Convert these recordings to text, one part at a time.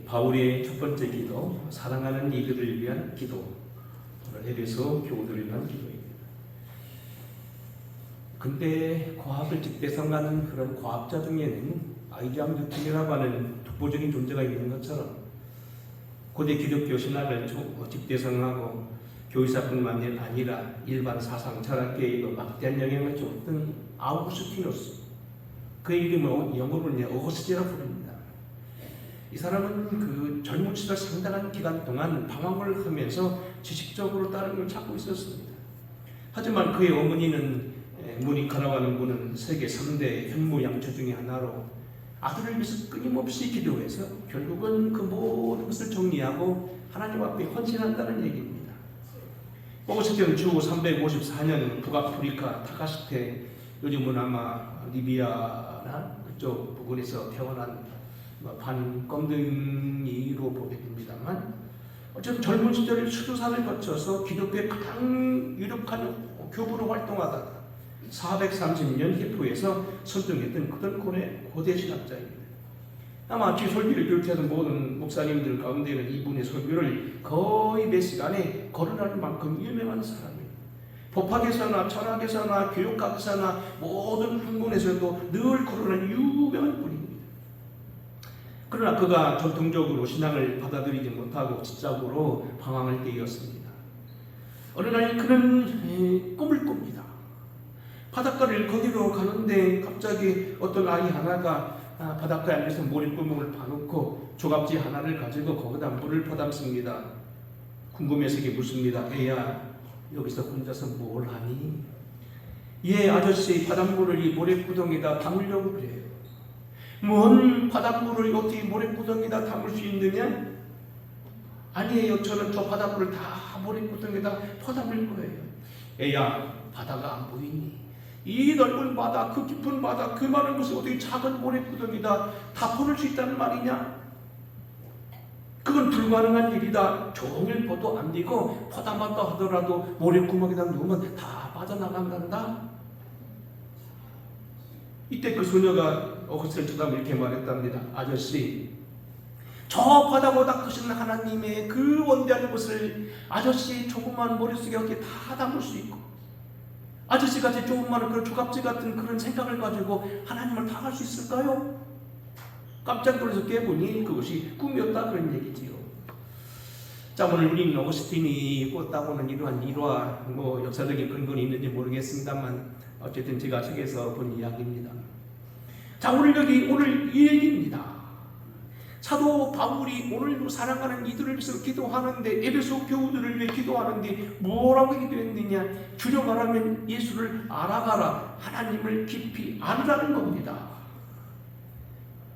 바울의 첫 번째 기도, 사랑하는 이들을 위한 기도, 오늘 에베소 교우들을 위한 기도입니다. 근대 과학을 직대성하는 그런 과학자 중에는 아이작 뉴턴이라고 하는 독보적인 존재가 있는 것처럼 고대 기독교 신학을 직대성하고 교회사뿐만 아니라 일반 사상 철학계에도 막대한 영향을 줬던 아우구스티누스, 그의 이름은 영어로는 어거스티라고 부릅니다. 이 사람은 그 젊은 시절 상당한 기간 동안 방황을 하면서 지식적으로 다른 걸 찾고 있었습니다. 하지만 그의 어머니는 모니카라고 하는 분은 세계 3대 현무양처 중에 하나로 아들을 위해서 끊임없이 기도해서 결국은 그 모든 것을 정리하고 하나님 앞에 헌신한다는 얘기입니다. 어거스티는 주 354년 북아프리카 타카시테, 요즘은 아마 리비아나 그쪽 부근에서 태어난 반검둥이로 보게 됩니다만, 어쨌든 젊은 시절 수도산을 거쳐서 기독교의 가장 유력한 교부로 활동하다가 430년 히프에서 설정했던 그런 고대 신학자입니다. 아마 제 설교를 비롯해서 모든 목사님들 가운데는 이분의 설교를 거의 몇 시간에 거론할 만큼 유명한 사람이에요. 법학에서나 철학에서나 교육학에서나 모든 학문에서도 늘 거론하는 유명한 분입니다. 그러나 그가 전통적으로 신앙을 받아들이지 못하고 지적으로 방황할 때였습니다. 어느 날 그는 꿈을 꿉니다. 바닷가를 거기로 가는데 갑자기 어떤 아이 하나가 바닷가에 앉아서 모래구멍을 파놓고 조각지 하나를 가지고 거기다 물을 퍼담습니다. 궁금해서 이게 묻습니다. 애야, 여기서 혼자서 뭘 하니? 예, 아저씨, 바닷물을 이 모래구덩이에다 담으려고 그래요. 뭔 바닷물을 어떻게 모래구덩이에다 담을 수 있느냐? 아니에요, 저는 저 바닷물을 다 모래구덩이에다 퍼담을 거예요. 애야, 바다가 안 보이니? 이 넓은 바다, 그 깊은 바다, 그 많은 곳에 어떻게 작은 모래구덩이다 다 퍼낼 수 있다는 말이냐? 그건 불가능한 일이다. 종일 퍼도 안 되고 퍼담았다 하더라도 모래구멍에다 누우면 다 빠져나간단다. 이때 그 소녀가 어거스를 쳐다보고 이렇게 말했답니다. 아저씨, 저 바다보다 크신 하나님의 그 원대한 것을 아저씨 조그만 머릿속에 어떻게 다 담을 수 있고, 아저씨같이 조그만 그런 조각지 같은 그런 생각을 가지고 하나님을 다 할 수 있을까요? 깜짝 놀라서 깨보니 그것이 꿈이었다, 그런 얘기지요. 자, 오늘 우리는 어거스틴이 꿨다고는 이러한 일화, 역사적인 근거는 있는지 모르겠습니다만 어쨌든 제가 책에서 본 이야기입니다. 자, 오늘 이 얘기입니다. 사도 바울이 오늘도 사랑하는 이들을 위해서 기도하는데, 에베소 교우들을 위해 기도하는데 뭐라고 기도했느냐? 줄여 말하면 예수를 알아가라, 하나님을 깊이 알으라는 겁니다.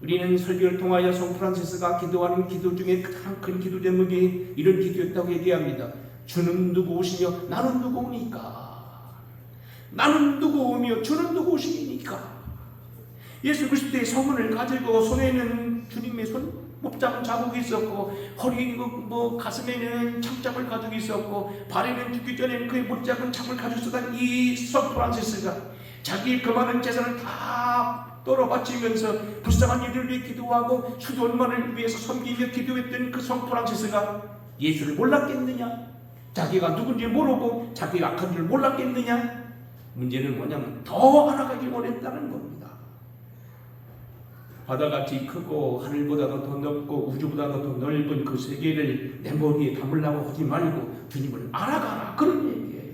우리는 설교를 통하여 성 프란시스가 기도하는 기도 중에 가장 큰 기도 제목이 이런 기도였다고 얘기합니다. 주는 누구오시며 나는 누구오니까? 나는 누구오며 주는 누구오시니까? 예수 그리스도의 성문을 가지고 손에는 주님의 손 목장 자국이 있었고, 허리 가슴에는 창장을 가지고 있었고, 발에는 죽기 전에는 그의 못작은 창을 가지고 있었던 이 성 프란시스가 자기의 그 많은 재산을 다 떨어 바치면서 불쌍한 이들을 위해 기도하고 수도원만을 위해서 섬기며 기도했던 그 성 프란시스가 예수를 몰랐겠느냐? 자기가 누군지 모르고 자기가 악한 줄 몰랐겠느냐? 문제는 뭐냐면 더 알아가기 원했다는 겁니다. 바다같이 크고 하늘보다도 더 넓고 우주보다도 더 넓은 그 세계를 내 머리에 담으려고 하지 말고 주님을 알아가라, 그런 얘기예요.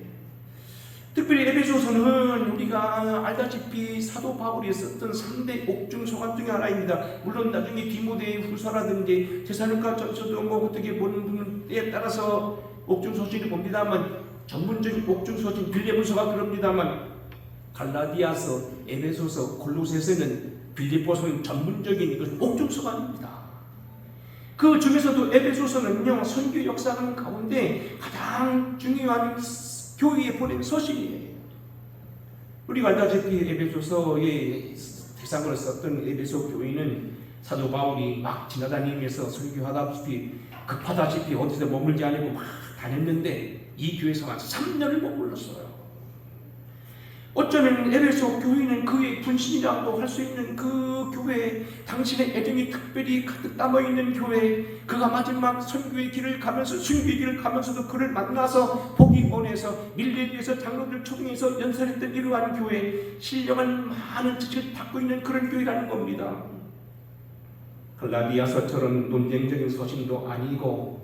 특별히 에베소서는 우리가 알다시피 사도 바울이 썼던 3대 옥중 서간 중에 하나입니다. 물론 나중에 디모데 후서라든지 데살로니가 전서도 어떻게 보는 분에 따라서 옥중 서신을 봅니다만, 전문적인 옥중 서신 빌레몬서가 그럽니다만, 갈라디아서, 에베소서, 골로새서는 빌립보서는 전문적인 이것은 옥중서관입니다. 그 중에서도 에베소서는요, 선교 역사관 가운데 가장 중요한 교회에 보낸 서신이에요. 우리가 알다시피 에베소서의 대상으로 썼던 에베소 교회는 사도 바울이 막 지나다니면서 설교하다시피 급하다시피 어디서 머물지 않고 막 다녔는데 이 교회에서만 3년을 머물렀어요. 어쩌면 에베소 교회는 그의 분신이라고 할 수 있는 그 교회, 당신의 애정이 특별히 가득 담아있는 교회, 그가 마지막 선교의 길을 가면서 순교의 길을 가면서도 그를 만나서 보기 원해서 밀레리에서 장로들 초빙해서 연설했던 이러한 교회, 신령한 많은 지식을 받고 있는 그런 교회라는 겁니다. 갈라디아서처럼 논쟁적인 서신도 아니고,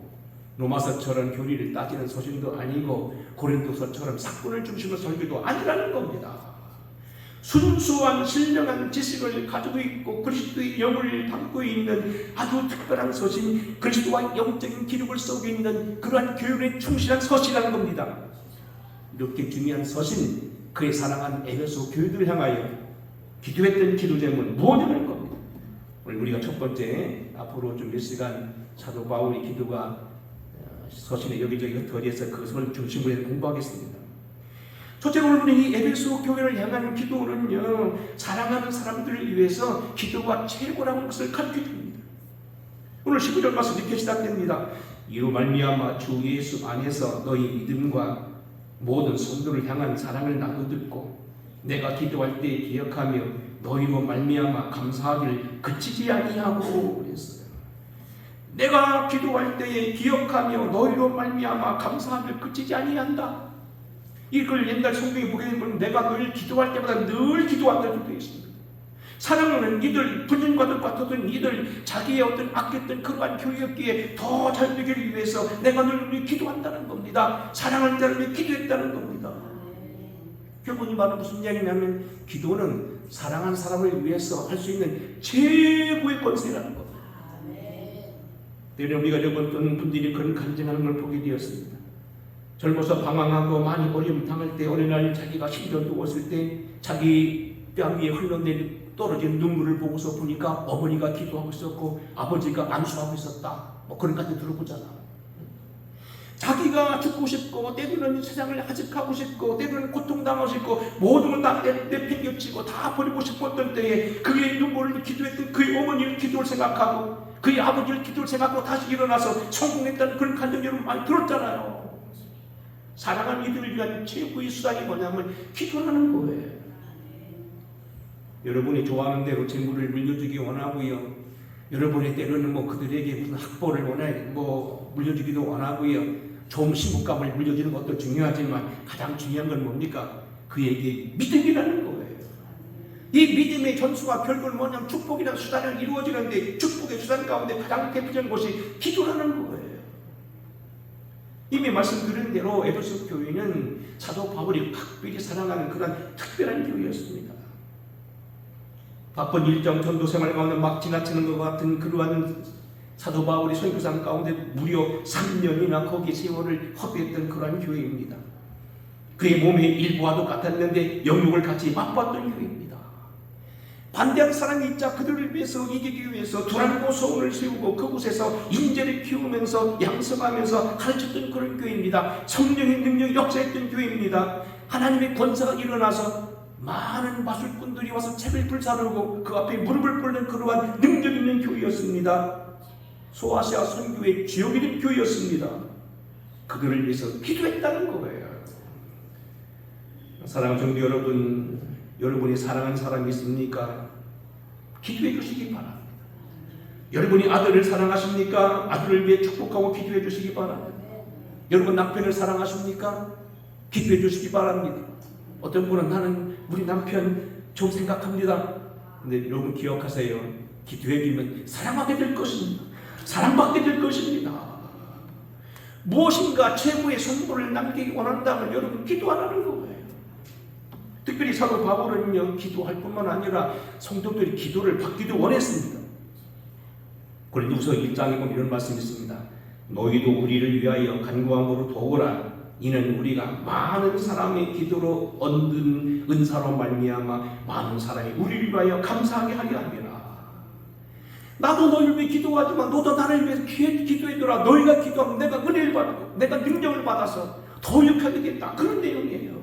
로마서처럼 교리를 따지는 서신도 아니고, 고린도서처럼 사건을 중심으로 설교도 아니라는 겁니다. 순수한 신령한 지식을 가지고 있고 그리스도의 영을 담고 있는 아주 특별한 서신, 그리스도와 영적인 기록을 쏘고 있는 그러한 교육에 충실한 서신이라는 겁니다. 이렇게 중요한 서신, 그의 사랑한 에베소 교회들을 향하여 기도했던 기도 제목은 무엇이라는 겁니다. 오늘 우리가 첫 번째, 앞으로 좀 몇 시간 사도 바울의 기도가 서신에 여기저기 흩어져서 그것을 중심으로 해서 공부하겠습니다. 첫째로 우리는 이 에베소 교회를 향한 기도는요, 사랑하는 사람들을 위해서 기도가 최고라는 것을 가르쳐줍니다. 오늘 19절 말씀 이렇게 시작됩니다. 이로 말미암아 주 예수 안에서 너희 믿음과 모든 성도를 향한 사랑을 나누었고 내가 기도할 때 기억하며 너희로 말미암아 감사하기를 그치지 아니하고 그랬어요. 내가 기도할 때에 기억하며 너희로 말미암아 감사하기를 그치지 아니한다. 이걸 옛날 성경에 보게 되면 내가 너희를 기도할 때마다 늘 기도한다고 되어 있습니다. 사랑하는 이들, 분진과도 같았던 이들, 자기의 어떤 아꼈던 그러한 교육기에 더 잘 되기를 위해서 내가 늘 기도한다는 겁니다. 사랑하는 자를 위해 기도했다는 겁니다. 결국 이 말은 무슨 이야기냐면 기도는 사랑하는 사람을 위해서 할 수 있는 최고의 권세라는 겁니다. 때문에 우리가 어떤 분들이 그런 간증하는 걸 보게 되었습니다. 젊어서 방황하고 많이 어려움 당할 때 어느 날 자기가 힘겨 누웠을 때 자기 뺨 위에 흘러내린 떨어진 눈물을 보고서 보니까 어머니가 기도하고 있었고 아버지가 안수하고 있었다. 뭐 그런 것까지 들어보잖아. 자기가 죽고 싶고 때로는 세상을 하직하고 싶고 때로는 고통당하고 싶고 모든 걸 다 내팽개치고 다 버리고 싶었던 때에 그의 눈물을 기도했던 그의 어머니를 기도를 생각하고 그의 아버지를 기도를 생각하고 다시 일어나서 성공했다는 그런 간증 여러분 많이 들었잖아요. 사랑하는 이들을 위한 최고의 수단이 뭐냐면 기도하는 거예요. 여러분이 좋아하는 대로 재물을 물려주기 원하고요. 여러분이 때로는 뭐 그들에게 무슨 학벌을 물려주기도 원하고요. 좋은 신부감을 물려주는 것도 중요하지만 가장 중요한 건 뭡니까? 그에게 믿음이라는 거예요. 이 믿음의 전수가 결국은 뭐냐면 축복이라는 수단을 이루어지는데 축복의 수단 가운데 가장 대표적인 것이 기도라는 거예요. 이미 말씀드린 대로 에베소 교회는 사도 바울이 각별히 사랑하는 그런 특별한 교회였습니다. 바쁜 일정 전도 생활 가운데 막 지나치는 것 같은 그러한 사도 바울이 선교상 가운데 무려 3년이나 거기 세월을 허비했던 그러한 교회입니다. 그의 몸의 일부와도 같았는데 영육을 같이 맛봤던 교회입니다. 반대한 사람이 있자 그들을 위해서 이기기 위해서 두란고 소원을 세우고 그곳에서 인재를 키우면서 양성하면서 가르쳤던 그런 교회입니다. 성령의 능력이 역사했던 교회입니다. 하나님의 권세가 일어나서 많은 마술꾼들이 와서 책을 불사르고 그 앞에 무릎을 꿇는 그러한 능력 있는 교회였습니다. 소아시아 선교의 주역이 된 교회였습니다. 그들을 위해서 기도했다는 거예요. 사랑하는 성도 여러분, 여러분이 사랑하는 사람이 있습니까? 기도해 주시기 바랍니다. 여러분이 아들을 사랑하십니까? 아들을 위해 축복하고 기도해 주시기 바랍니다. 여러분 남편을 사랑하십니까? 기도해 주시기 바랍니다. 어떤 분은 나는 우리 남편 좀 생각합니다. 근데 여러분 기억하세요. 기도해 주면 사랑하게 될 것입니다. 사랑받게 될 것입니다. 무엇인가 최고의 선물을 남기기 원한다면 여러분 기도하라는 거예요. 특별히 사도 바울은요, 기도할 뿐만 아니라 성도들이 기도를 받기도 원했습니다. 고린도후서 1장에 보면 이런 말씀이 있습니다. 너희도 우리를 위하여 간구함으로 도우라. 이는 우리가 많은 사람의 기도로 얻은 은사로 말미암아 많은 사람이 우리를 위하여 감사하게 하려 함이라. 나도 너희를 위해 기도하지만 너도 나를 위해서 기도해줘라. 너희가 기도하면 내가 은혜를 받고 내가 능력을 받아서 더 역하게 되겠다. 그런 내용이에요.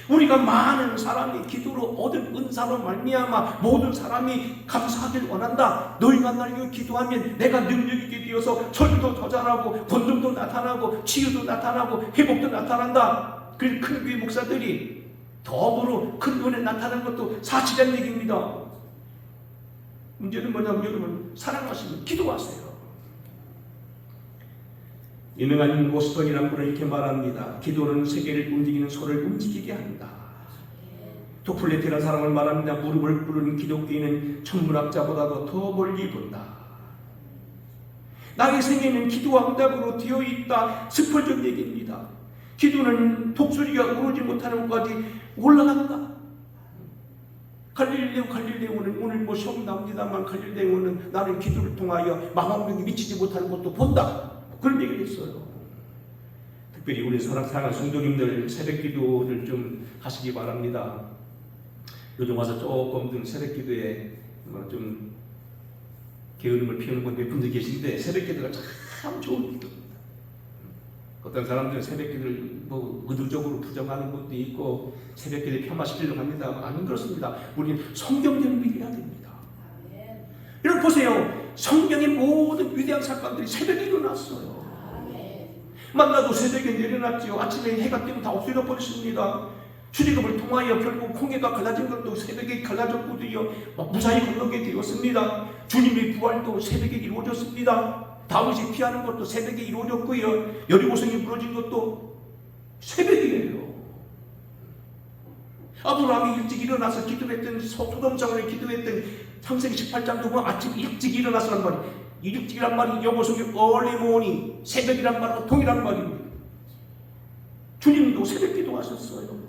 우리가 많은 사람이 기도로 얻은 은사로 말미암아 모든 사람이 감사하길 원한다. 너희가 나를 위해 기도하면 내가 능력 있게 되어서 설교도 더 잘하고 권능도 나타나고 치유도 나타나고 회복도 나타난다. 그래서 큰 교회 목사들이 덤으로 큰 은혜 나타나는 것도 사실이라는 얘기입니다. 문제는 뭐냐면 여러분, 사랑하시면 기도하세요. 유명한 오스턴이라는 분은 이렇게 말합니다. 기도는 세계를 움직이는 소를 움직이게 한다. 도플레티라는 사람을 말합니다. 무릎을 꿇은 기독교인은 천문학자보다도 더 멀리 본다. 나의 생애는 기도와 응답으로 되어 있다. 스펄전 얘기입니다. 기도는 독수리가 우르지 못하는 곳까지 올라간다. 갈릴레오는 오늘 뭐 시험 나옵니다만 갈릴레오는 나는 기도를 통하여 망원경이 미치지 못하는 곳도 본다. 그런 얘기를 했어요. 특별히 우리 사랑하는 성도님들 새벽 기도를 좀 하시기 바랍니다. 요즘 와서 조금 새벽 기도에 좀 게으름을 피우는 분 몇 분들 계신데 새벽 기도가 참 좋은 기도입니다. 어떤 사람들은 새벽 기도를 뭐 의도적으로 부정하는 것도 있고 새벽 기도에 폄하시키려고 합니다. 아닌 그렇습니다. 우리는 성경대로 믿어야 됩니다. 여러분 보세요. 성경의 모든 위대한 사건들이 새벽에 일어났어요. 만나도 새벽에 내려놨지요. 아침에 해가 뜨면 다 없어져 버렸습니다. 출애굽을 통하여 결국 홍해가 갈라진 것도 새벽에 갈라졌고도요. 무사히 건너게 되었습니다. 주님의 부활도 새벽에 이루어졌습니다. 다윗이 피하는 것도 새벽에 이루어졌고요. 여리고성이 무너진 것도 새벽이에요. 아브라함이 일찍 일어나서 기도했던 소돔상을 기도했던 창세기 18장 보면 아침 일찍 일어나서란 말이에요. 일찍이란 말이 영어 속에 early morning, 새벽이란 말과 동일한 말입니다. 주님도 새벽 기도하셨어요.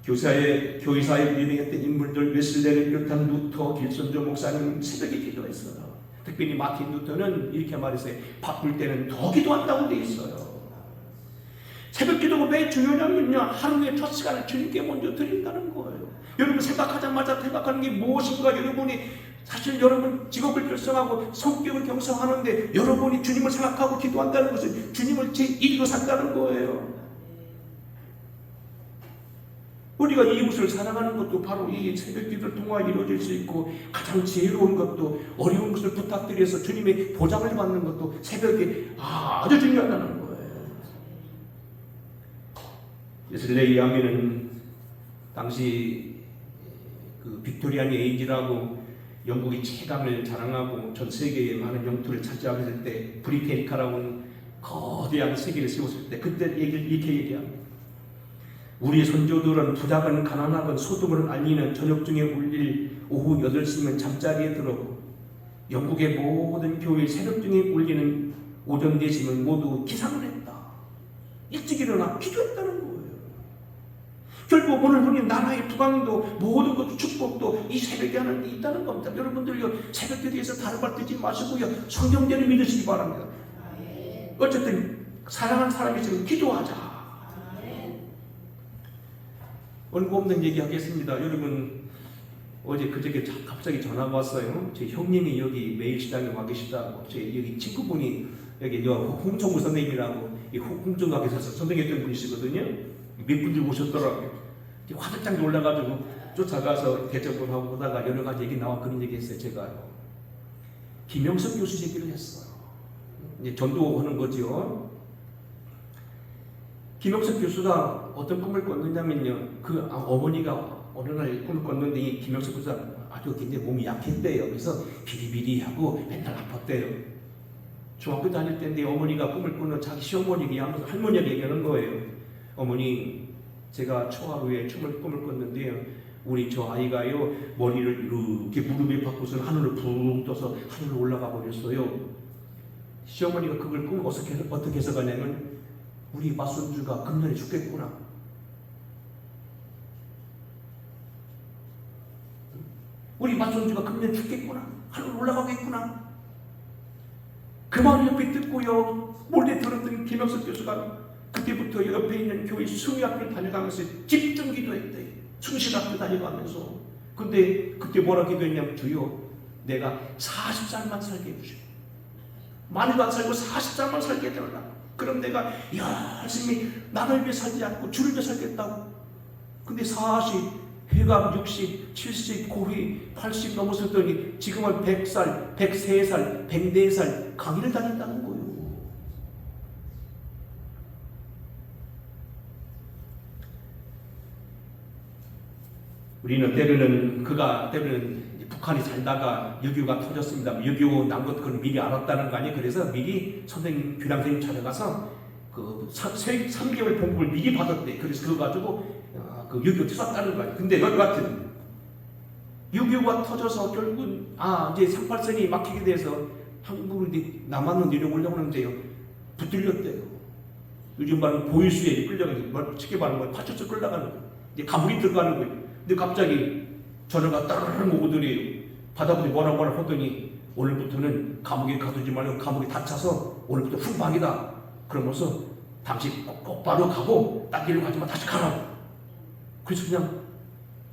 교회사에 유명했던 인물들 웨슬레를 비롯한 루터, 길선조 목사님 새벽에 기도했어요. 특별히 마틴 루터는 이렇게 말했어요. 바쁠 때는 더 기도한다고 돼 있어요. 새벽 기도가 왜 중요하냐면요, 하루의 첫 시간을 주님께 먼저 드린다는 거예요. 여러분 생각하자마자 생각하는 게 무엇인가. 여러분이 사실 여러분 직업을 결성하고 성격을 경성하는데 여러분이 주님을 생각하고 기도한다는 것은 주님을 제1위로 산다는 거예요. 우리가 이웃을 사랑하는 것도 바로 이 새벽 기도를 통하여 이루어질 수 있고, 가장 지혜로운 것도 어려운 것을 부탁드려서 주님의 보장을 받는 것도 새벽에 아주 중요하다는 거예요. 웨슬레이 아미는 당시 그 빅토리안 에이지라고 영국이 최강을 자랑하고 전 세계의 많은 영토를 차지하게 될 때 브리테니카라고는 거대한 세계를 세웠을 때 그때 이렇게 얘기합니다. 우리 선조들은 부자건 가난하건 소득을 알리는 저녁 중에 울릴 오후 8시면 잠자리에 들어오고, 영국의 모든 교회 새벽 중에 울리는 오전 4시면 모두 기상을 했다. 일찍 일어나 기도했다는 거예요. 결국 오늘 우리 나라의 부강도 모든 것도 축복도 이 새벽에 하는 게 있다는 겁니다. 여러분들요, 새벽에 대해서 다른 말 듣지 마시고요, 성경대로 믿으시기 바랍니다. 어쨌든 사랑하는 사람이 있으면 기도하자. 원고 없는 얘기 하겠습니다. 여러분, 어제 그저께 갑자기 전화가 왔어요. 제 형님이 여기 매일시장에 와 계시다고. 제 여기 친구분이 여기 홍정우 선생님이라고 홍정학에서 선생했던 분이시거든요. 몇 분들 오셨더라고요. 화들짝 놀라가지고 쫓아가서 대접을 하다가 여러 가지 얘기 나와 그런 얘기 했어요. 제가요. 김영석 교수 얘기를 했어요. 이제 전도하는 거죠. 김영석 교수가 어떤 꿈을 꿨느냐면요, 그 어머니가 어느 날 꿈을 꿨는데 이 김영석 교수가 아주 굉장히 몸이 약했대요. 그래서 비리비리하고 맨날 아팠대요. 중학교 다닐 때인데 어머니가 꿈을 꾸는 자기 시어머니 얘기하면서 할머니에게 얘기하는 거예요. 어머니, 제가 초하루에 꿈을 꿨는데요, 우리 저 아이가요 머리를 이렇게 무릎에 박고서 하늘을 붕 떠서 하늘로 올라가 버렸어요. 시어머니가 그걸 꿈을 어떻게 해석하냐면, 우리 맞손주가 금년에 죽겠구나. 우리 맞손주가 금년에 죽겠구나. 하늘로 올라가겠구나. 그 말을 옆에 듣고요, 몰래 들었던 김영석 교수가 그때부터 옆에 있는 교회 숭유학교를 다녀가면서 집중 기도했대. 충실학교 다녀가면서. 근데 그때 뭐라 기도했냐면, 주여, 내가 40살만 살게 해주시오. 많이도 안 살고 40살만 살게 해달라. 그럼 내가 열심히 나를 위해 살지 않고 주를 위해 살겠다고. 근데 40, 회감 60, 70, 고위 80 넘었더니 지금은 100살, 103살, 104살 강의를 다닌다는 거예요. 우리는 때로는 이제 북한이 살다가 6.25가 터졌습니다. 6.25 난 것 그건 미리 알았다는 거 아니에요. 그래서 미리 선생님, 교장 선생님 찾아가서 그 3개월 봉급을 미리 받았대. 그래서 그거 가지고 그 6.25 터졌다는 거 아니에요. 근데 여하튼 6.25가 터져서 결국은 이제 38선이 막히게 돼서 한국으로 남한으로 내려오려고 하는데요. 붙들렸대요. 요즘 말은 보일수에 끌려가서 쉽게 말하면 파출소 끌려가는 거예요. 이제 감옥에 들어가는 거예요. 근데 갑자기 전화가 따르릉 오더래요. 받아보니 뭐라 하더니 오늘부터는 감옥에 가두지 말고 감옥에 닫혀서 오늘부터 훈방이다. 그러면서 당신 똑바로 가고 딴 길로 가지 마. 다시 가라. 그래서 그냥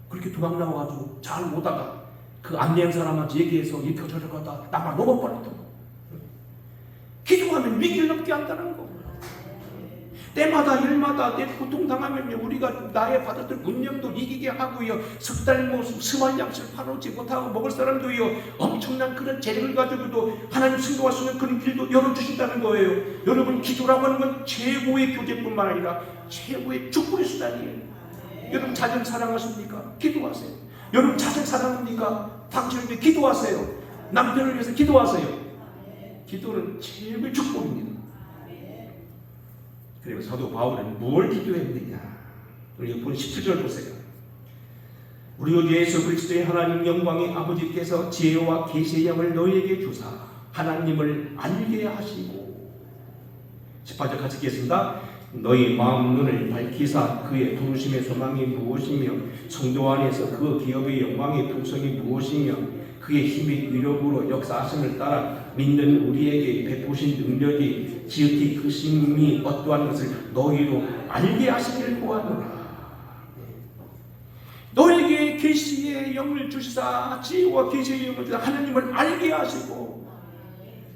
그렇게 도망 나와가지고 잘 오다가 그 안내한 사람한테 얘기해서 이 표절을 갖다 나만 넘어버렸던 거. 기도하면 위기를 넘게 한다는 거. 때마다 일마다 내 고통당하면요 우리가 나의 받았던 운명도 이기게 하고요 석달 스왈양식을 팔아오지 못하고 먹을 사람도요 엄청난 그런 재능을 가지고도 하나님 승도할 수 있는 그런 길도 열어주신다는 거예요. 여러분 기도라고 하는 건 최고의 교제뿐만 아니라 최고의 축복의 수단이에요. 여러분 자녀 사랑하십니까? 기도하세요. 여러분 자식 사랑합니까? 당신을 위해 기도하세요. 남편을 위해서 기도하세요. 기도는 최고의 축복입니다. 그리고 사도 바울은 뭘 기도했느냐? 우리 본 17절 보세요. 우리 주 예수 그리스도의 하나님 영광의 아버지께서 지혜와 계시의 영을 너희에게 주사 하나님을 알게 하시고 18절 같이 읽겠습니다. 너희 마음 눈을 밝히사 그의 부르심의 소망이 무엇이며 성도 안에서 그 기업의 영광의 풍성이 무엇이며 그의 힘의 위력으로 역사하심을 따라 믿는 우리에게 베푸신 능력이 지극히 크심이 어떠한 것을 너희로 알게 하시기를 구하노라. 너에게 계시의 영을 주시사 지혜와 계시의 영을 주시사 하나님을 알게 하시고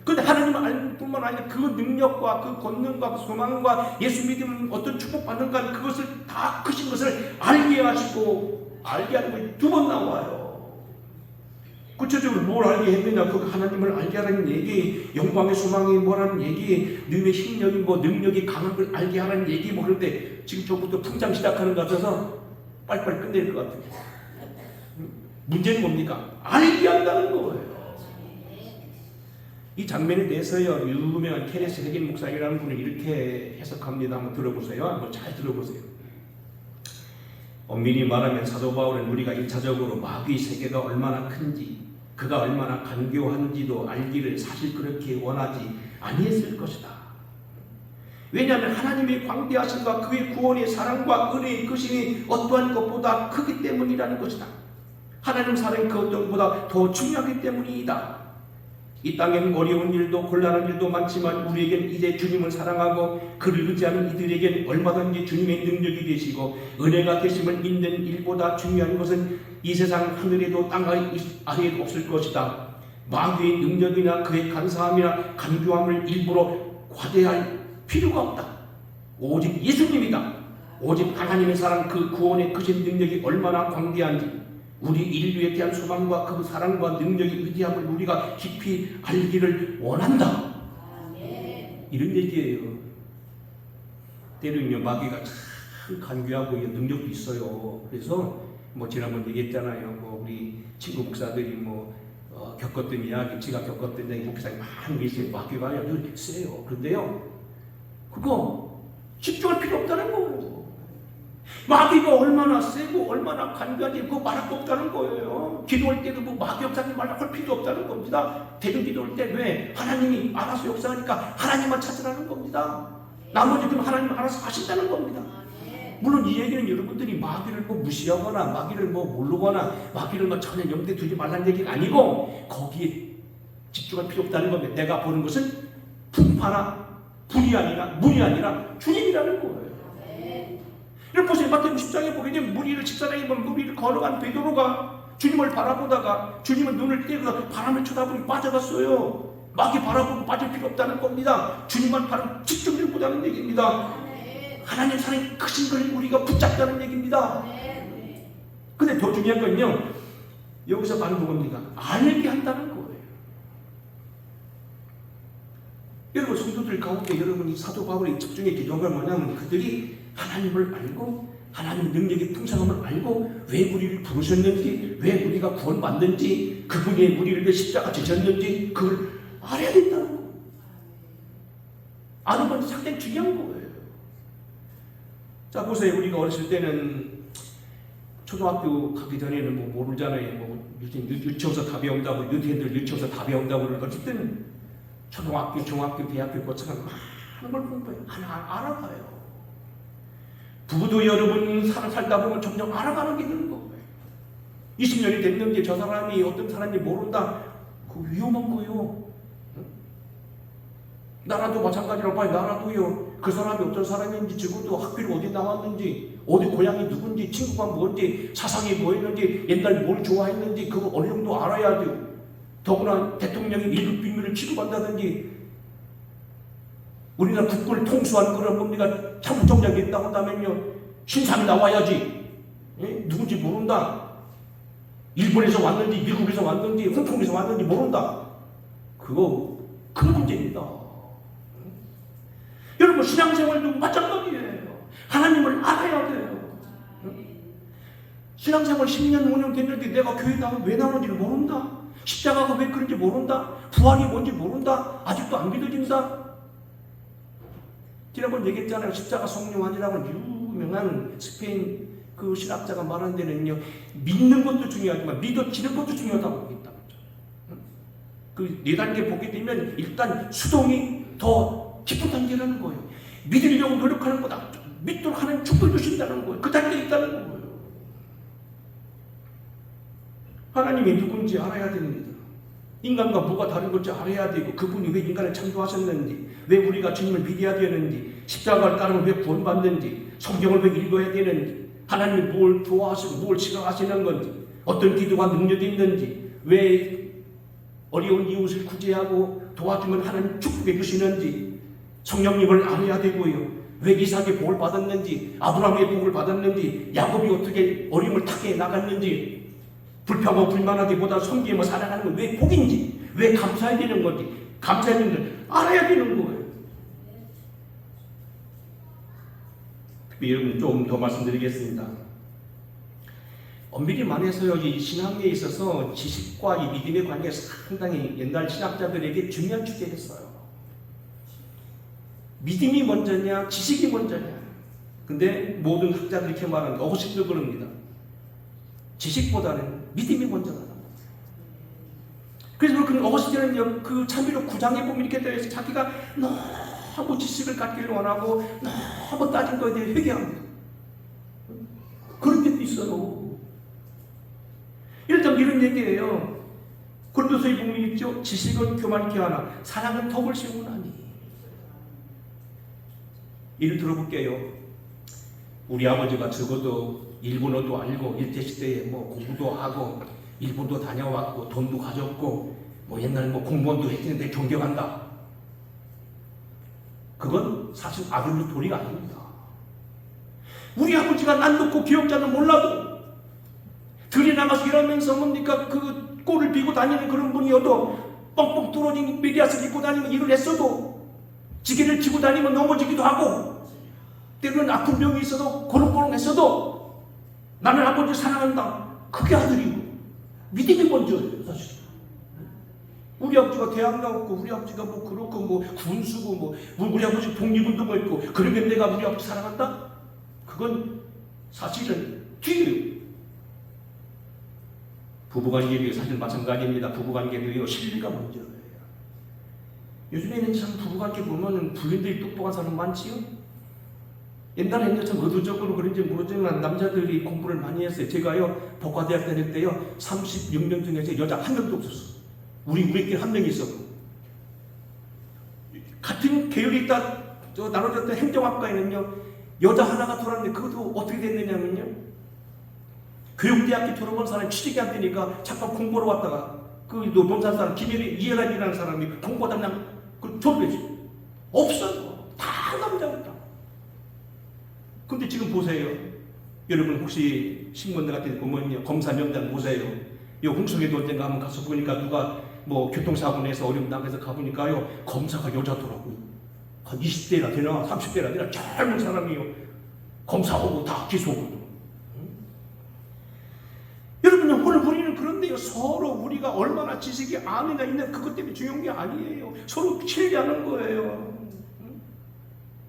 근데 하나님을 알 뿐만 아니라 그 능력과 그 권능과 그 소망과 예수 믿으면 어떤 축복받는가 그것을 다 크신 것을 알게 하시고 알게 하는 것이 2번 나와요. 구체적으로 뭘 알게 했느냐? 그 하나님을 알게 하라는 얘기, 영광의 소망이 뭐라는 얘기, 님의 힘력이 뭐 능력이 강한 걸 알게 하라는 얘기 뭐 그런데 지금 저부터 풍장 시작하는 것 같아서 빨리빨리 끝낼 것 같아요. 문제는 뭡니까? 알게 한다는 거예요. 이 장면에 대해서요 유명한 케네스 헤긴 목사이라는 분이 이렇게 해석합니다. 한번 들어보세요. 한번 잘 들어보세요. 엄밀히 말하면 사도 바울은 우리가 1차적으로 마귀의 세계가 얼마나 큰지 그가 얼마나 간교한지도 알기를 사실 그렇게 원하지 아니했을 것이다. 왜냐하면 하나님의 광대하심과 그의 구원의 사랑과 은혜의 크심이 어떠한 것보다 크기 때문이라는 것이다. 하나님 사랑이 그 어떤 것보다 더 중요하기 때문이다. 이 땅엔 어려운 일도 곤란한 일도 많지만 우리에겐 이제 주님을 사랑하고 그를 의지하는 이들에겐 얼마든지 주님의 능력이 계시고 은혜가 계심을 믿는 일보다 중요한 것은 이 세상 하늘에도 땅 아래에도 없을 것이다. 마귀의 능력이나 그의 간사함이나 간교함을 일부러 과대할 필요가 없다. 오직 예수님이다. 오직 하나님의 사랑 그 구원의 크신 능력이 얼마나 광대한지 우리 인류에 대한 소망과 그 사랑과 능력의 위대함을 우리가 깊이 알기를 원한다. 이런 얘기예요. 때로는요 마귀가 참 간교하고 능력도 있어요. 그래서 뭐 지난번 얘기했잖아요. 뭐 우리 친구 목사들이 겪었던 이야기, 제가 겪었던 이야기 목사님 많은 게 있어요. 마귀가 아주 세요. 그런데요 그거 집중할 필요 없다는 거예요. 마귀가 얼마나 세고 얼마나 간교한지 그거 말할 거 없다는 거예요. 기도할 때도 마귀 역사님 말할 필요 없다는 겁니다. 대중 기도할 때 왜? 하나님이 알아서 역사하니까 하나님만 찾으라는 겁니다. 나머지 그럼 하나님 알아서 하신다는 겁니다. 물론 이 얘기는 여러분들이 마귀를 무시하거나 마귀를 모르거나 마귀를 전혀 염두에 두지 말라는 얘기가 아니고 거기에 집중할 필요 없다는 겁니다. 내가 보는 것은 풍파나 불이 아니라 문이 아니라 주님이라는 거예요. 여러분 보세요. 마태복음 10장에 보게 되면 무리를 집사람이 무리를 걸어간 베드로가 주님을 바라보다가 주님은 눈을 떼고 바람을 쳐다보니 빠져갔어요. 마귀 바라보고 빠질 필요 없다는 겁니다. 주님만 바라보고 집중력 보자는 얘기입니다. 하나님 사랑이 크신 걸 우리가 붙잡자는 얘기입니다. 근데 더 중요한 건요 여기서 말하는 겁니다. 알게 한다는 거예요. 여러분 성도들 가운데 여러분이 사도 바울이 집중해 기도한 건 뭐냐면 그들이 하나님을 알고 하나님 능력의 풍성함을 알고 왜 우리를 부르셨는지, 왜 우리가 구원받는지, 그분이 우리를 위해 십자가 지셨는지 그걸 알아야 된다는 거예요. 아는 건 상당히 중요한 거예요. 자, 보세요. 우리가 어렸을 때는 초등학교 가기 전에는 뭐 모르잖아요. 뭐 유치원에서 다 배운다고, 유치원들 유치원에서 다 배운다고 그러니까 어쨌든 초등학교, 중학교, 대학교 거쳐서 많은 걸 공부해요. 하나 알아가요. 부부도 여러분 살다 보면 점점 알아가는 게 있는 거예요. 20년이 됐는데 저 사람이 어떤 사람인지 모른다. 그거 위험한 거예요. 나라도 마찬가지라고 봐요. 나라도요. 그 사람이 어떤 사람인지, 적어도 학교를 어디 나왔는지, 어디 고향이 누군지, 친구가 뭔지, 사상이 뭐였는지, 옛날 뭘 좋아했는지 그거 어느 정도 알아야 돼요. 더구나 대통령이 1급 비밀을 취급한다든지, 우리나라 국군을 통수한 그런 뭡니까 참모총장이 있다고 한다면요, 신상이 나와야지. 예? 누군지 모른다. 일본에서 왔는지, 미국에서 왔는지, 홍콩에서 왔는지 모른다. 그거 큰 문제입니다. 여러분, 신앙생활도 마찬가지예요. 하나님을 알아야 돼요. 신앙생활 10년, 5년 됐는데 내가 교회 나오면 왜 나오는지를 모른다. 십자가가 왜 그런지 모른다. 부활이 뭔지 모른다. 아직도 안 믿어진다. 지난번 얘기했잖아요. 십자가 성령환이라고 유명한 스페인 그 신학자가 말하는 데는요, 믿는 것도 중요하지만 믿어지는 것도 중요하다고 얘기했다. 그 4단계 보게 되면 일단 수동이 더 깊은 단계라는 거예요. 믿으려고 노력하는 것보다 믿도록 하나님 축복해 주신다는 거예요. 그 단계에 있다는 거예요. 하나님이 누군지 알아야 됩니다. 인간과 뭐가 다른 건지 알아야 되고, 그분이 왜 인간을 창조하셨는지, 왜 우리가 주님을 믿어야 되는지, 십자가를 따르면 왜 구원받는지, 성경을 왜 읽어야 되는지, 하나님이 뭘 좋아하시고 뭘 싫어하시는 건지, 어떤 기도가 능력이 있는지, 왜 어려운 이웃을 구제하고 도와주면 하나님 축복해 주시는지, 성령님을 알아야 되고요. 왜 이삭이 복을 받았는지, 아브라함의 복을 받았는지, 야곱이 어떻게 어려움을 타게 나갔는지, 불평하고 불만하기보다 섬기며 살아가는 건 왜 복인지, 왜 감사해야 되는 건지, 감사해야 되는 걸 알아야 되는 거예요. 여러분, 좀 더 말씀드리겠습니다. 엄밀히 말해서요, 이 신앙에 있어서 지식과 이 믿음의 관계가 상당히 옛날 신학자들에게 중요한 주제였어요. 믿음이 먼저냐, 지식이 먼저냐. 근데 모든 학자들이 이렇게 말하는데, 어거스틴도 그럽니다. 지식보다는 믿음이 먼저다. 그래서 그 어거스틴은 그 참비록 9장에 보면 이렇게 되어 있어요. 자기가 너무 지식을 갖기를 원하고 너무 따진 거에 대해 회개합니다. 그런 것도 있어요. 일단 이런 얘기예요. 고린도서에 보면 있죠. 지식은 교만케 하나 사랑은 덕을 세우나니. 이를 들어볼게요. 우리 아버지가 적어도 일본어도 알고 일제시대에 뭐 공부도 하고 일본도 다녀왔고 돈도 가졌고 뭐 옛날에 뭐 공무원도 했는데 존경한다. 그건 사실 아들로 도리가 아닙니다. 우리 아버지가 난 놓고 기억자는 몰라도 들이 나가서 일하면서 뭡니까 그 꼴을 비고 다니는 그런 분이어도 뻥뻥 뚫어진 메리아스를 입고 다니면 일을 했어도 지게를 쥐고 다니면 넘어지기도 하고 때로는 아픈 병이 있어도 고롱고롱했어도 나는 아버지 사랑한다. 그게 아들이고 믿음이 먼저예요. 사실 우리 아버지가 대학 나왔고 우리 아버지가 뭐 그렇고 뭐 군수고 뭐 우리 아버지 독립운동을 했고 그러면 내가 우리 아버지 사랑한다? 그건 사실은 뒤에요. 부부관계도 사실 마찬가지입니다. 부부관계도요 신뢰가 먼저예요. 요즘에는 참 부부관계 보면은 부인들이 똑똑한 사람 많지요. 옛날에는 참 의도적으로 그런지 모르지만 남자들이 공부를 많이 했어요. 제가요 법과대학 다닐 때요 36명 중에서 여자 한 명도 없었어요. 우리끼리 한 명이 있었고 같은 계열이 있다 나눠졌던 행정학과에는요 여자 하나가 돌았는데 그것도 어떻게 됐느냐면요 교육대학교 졸업한 사람이 취직이 안 되니까 잠깐 공부하러 왔다가 그 노동산 사람 이해란이라는 사람이 공부하다 그냥 졸업했어요. 없어요. 다 남자였다. 근데 지금 보세요. 여러분 혹시 신문 같은 데 보면요 검사 명단 보세요. 요 홍성에도 올 때가 한번 가서 보니까 누가 뭐 교통사고 내서 어려움 당해서 가보니까요 검사가 여자더라고요. 한 20대라 되나 30대라 되나 젊은 사람이요. 검사하고 다 기소하고. 여러분, 오늘 우리는 그런데요, 서로 우리가 얼마나 지식이 아느냐 있냐 그것 때문에 중요한 게 아니에요. 서로 신뢰하는 거예요.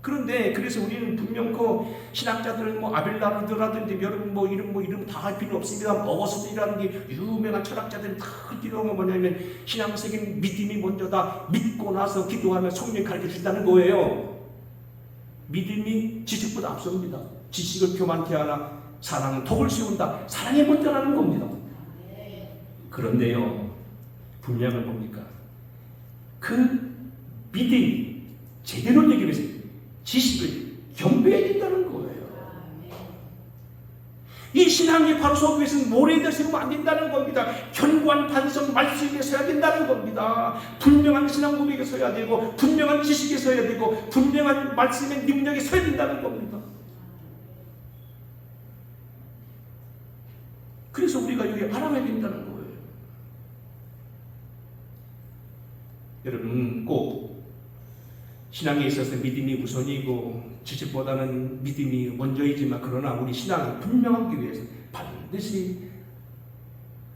그런데 그래서 우리는 분명 그 신학자들은 뭐 아벨라르드라든지 여러분 뭐 이름 다 할 필요 없습니다. 어거스틴이라는 게 유명한 철학자들이 다 필요한 건 뭐냐면 신앙적인 믿음이 먼저다. 믿고 나서 기도하면 성령이 가르쳐 준다는 거예요. 믿음이 지식보다 앞섭니다. 지식을 교만케 하나 사랑은 독을 세운다. 사랑이 먼저라는 겁니다. 그런데요, 분명한 겁니까? 그 믿음이 제대로 되기 위해서 지식을 겸비해야 된다는 거예요. 이 신앙이 바로 속에서는 모래에다 세우면 안 된다는 겁니다. 견고한 반성 말씀에 서야 된다는 겁니다. 분명한 신앙 고백에 서야 되고, 분명한 지식에 서야 되고, 분명한 말씀의 능력에 서야 된다는 겁니다. 그래서 우리가 여기 알아가야 된다는 거예요. 여러분, 꼭 신앙에 있어서 믿음이 우선이고 지식보다는 믿음이 먼저이지만, 그러나 우리 신앙을 분명하기 위해서 반드시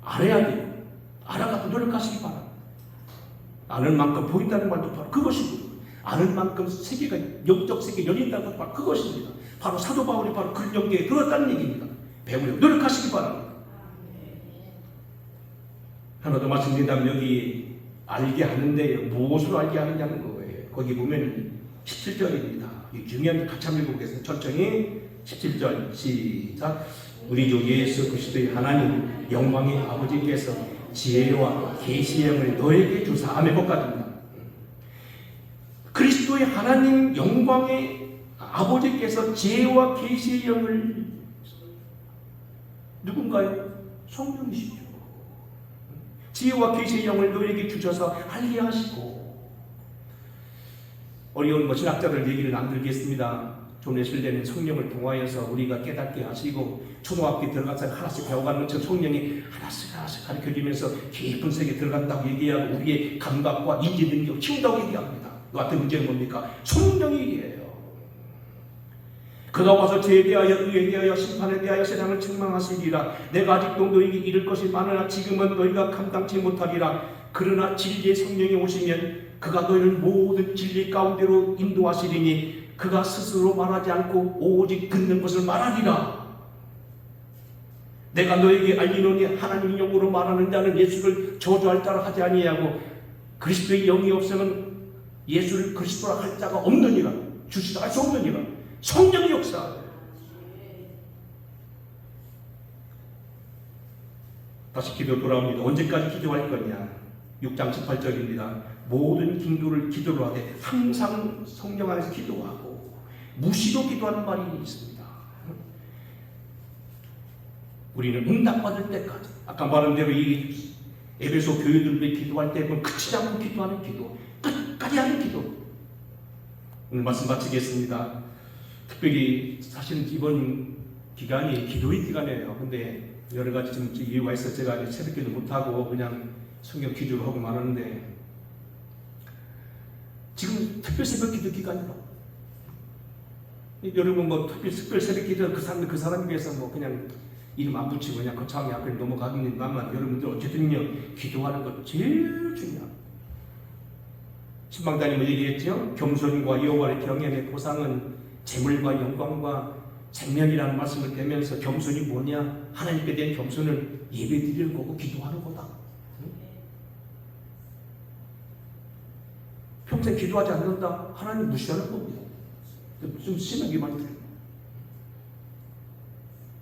알아야 돼요. 알아가고 노력하시기 바랍니다. 아는 만큼 보인다는 말도 바로 그것이고, 아는 만큼 세계가 영적 세계 열린다는 것도 바로 그것입니다. 바로 사도 바울이 바로 그런 연계에 들었다는 얘기입니다. 배우려고 노력하시기 바랍니다. 하나 더 말씀드린다면, 여기 알게 하는데 무엇으로 알게 하느냐는 거예요. 거기 보면 17절입니다. 중요한 같이 한번 읽어보겠습니다. 천천히 17절 시작. 우리 주 예수 그리스도의 하나님 영광의 아버지께서 지혜와 계시의 영을 너에게 주사. 아멘. 것까지입니다. 그리스도의 하나님 영광의 아버지께서 지혜와 계시의 영을, 누군가요? 성령이시죠. 지혜와 계시의 영을 너에게 주셔서 알게 하시고, 어려운 신학자들 얘기를 안 들겠습니다. 좀 예술되는 성령을 통하여서 우리가 깨닫게 하시고, 초등학교에 들어가서 하나씩 배워가는 것처럼 성령이 하나씩 가르쳐주면서 깊은 세계에 들어간다고 얘기하고, 우리의 감각과 인지 능력을 키운다고 얘기합니다. 그 같은 문제는 뭡니까? 성령이에요. 그가 와서 죄에 대하여 의에 대하여 심판에 대하여 세상을 책망하시리라. 내가 아직도 너에게 이를 것이 많으나 지금은 너희가 감당치 못하리라. 그러나 진리의 성령이 오시면 그가 너희를 모든 진리 가운데로 인도하시리니 그가 스스로 말하지 않고 오직 듣는 것을 말하리라. 내가 너에게 알리노니 하나님의 영으로 말하는 자는 예수를 저주할 자라 하지 아니하고, 그리스도의 영이 없으면 예수를 그리스도라 할 자가 없느니라. 주시다 할 수 없느니라. 성령의 역사. 다시 기도 돌아옵니다. 언제까지 기도할 거냐? 6장 18절입니다. 모든 기도를 기도로 하되 항상 성령 안에서 기도하고 무시로 기도하는 말이 있습니다. 우리는 응답받을 때까지, 아까 말한 대로 이 에베소 교회들이 기도할 때 그치지 않고 기도하는 기도, 끝까지 하는 기도. 오늘 말씀 마치겠습니다. 특별히 사실은 이번 기간이 기도의 기간이에요. 근데 여러 가지 좀 이유가 있어 제가 새벽기도 못하고 그냥 성경 기도를 하고 말하는데, 지금 특별 새벽기도 기간이라. 여러분 뭐 특별 새벽기도 그 사람에 비해서 뭐 그냥 이름 안 붙이고 그냥 거창하게 앞에 넘어가긴 나만, 여러분들 어쨌든요 기도하는 것 제일 중요합니다. 신방단이 얘기했죠. 겸손과 여호와의 경외의 보상은 재물과 영광과 생명이라는 말씀을 대면서, 겸손이 뭐냐? 하나님께 대한 겸손을 예배드리는 거고 기도하는 거다. 평생 기도하지 않는다? 하나님 무시하는 겁니다. 좀 심하게 말해요.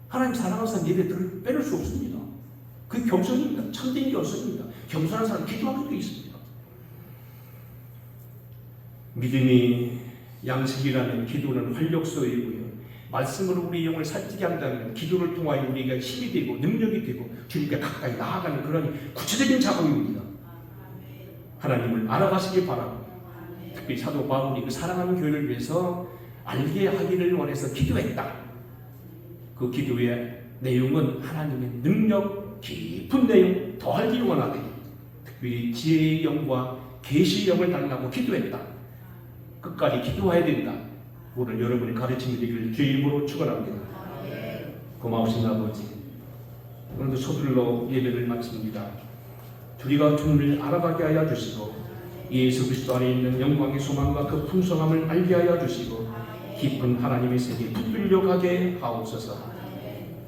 하나님 사랑하는 사람 예배를 빼놓을 수 없습니다. 그게 겸손입니다. 참된 겸손입니다. 겸손한 사람 기도하는 게 있습니다. 믿음이 양식이라는 기도는 활력소이고요. 말씀으로 우리 영을 살찌게 한다면 기도를 통하여 우리가 힘이 되고 능력이 되고 주님께 가까이 나아가는 그런 구체적인 작업입니다. 하나님을 알아가시기 바랍니다. 특히 사도 바울이 그 사랑하는 교회를 위해서 알게 하기를 원해서 기도했다. 그 기도의 내용은 하나님의 능력, 깊은 내용 더 알기를 원하되, 특별히 지혜의 영과 계시의 영을 달라고 기도했다. 끝까지 기도해야 된다. 오늘 여러분의 가르침이 되기를 주의 이름으로 축원합니다. 고마우신 아버지, 오늘도 서둘러 예배를 마칩니다. 우리가 주님을 알아가게 하여 주시고 예수 그리스도 안에 있는 영광의 소망과 그 풍성함을 알게 하여 주시고 깊은 하나님의 세계에 붙들려 가게 하옵소서.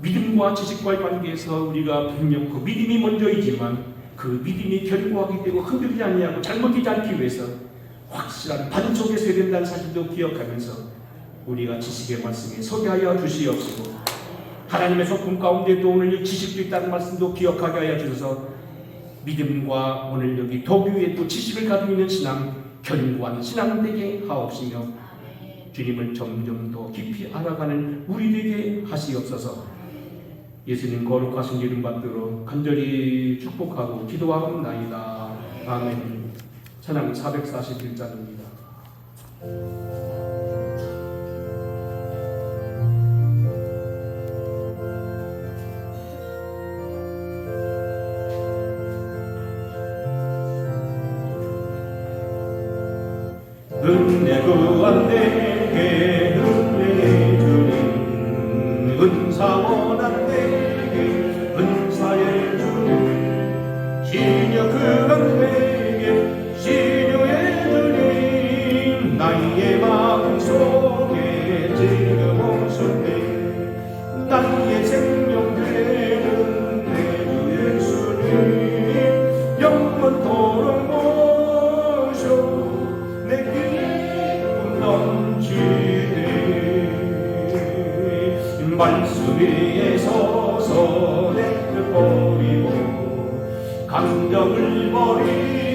믿음과 지식과의 관계에서 우리가 분명 그 믿음이 먼저이지만 그 믿음이 견고하게 되고 흔들리지 아니하고 잘못되지 않기 위해서 확실한 반석에 서야 된다는 사실도 기억하면서 우리가 지식의 말씀에 서게 하여 주시옵시고 하나님의 소품 가운데도 오늘 이 지식도 있다는 말씀도 기억하게 하여 주셔서 믿음과 오늘 여기 도교에 또 지식을 가지고 있는 신앙, 견고한 신앙 되게 하옵시며 주님을 점점 더 깊이 알아가는 우리 되게 하시옵소서. 예수님 거룩하신 이름 받들어 간절히 축복하고 기도하옵나이다. 아멘. 찬양 441장입니다. 은혜 구한 내게 은혜 주님 은사 원한 내게 은사의 주님 시녀 그한 내게 시녀의 주님 나의 마음속에 지금 오셨네 나의 생명 되는 내 주 예수님 영원토록 모셔 말씀 위에 서서 내 뜻 버리고 감정을 버리고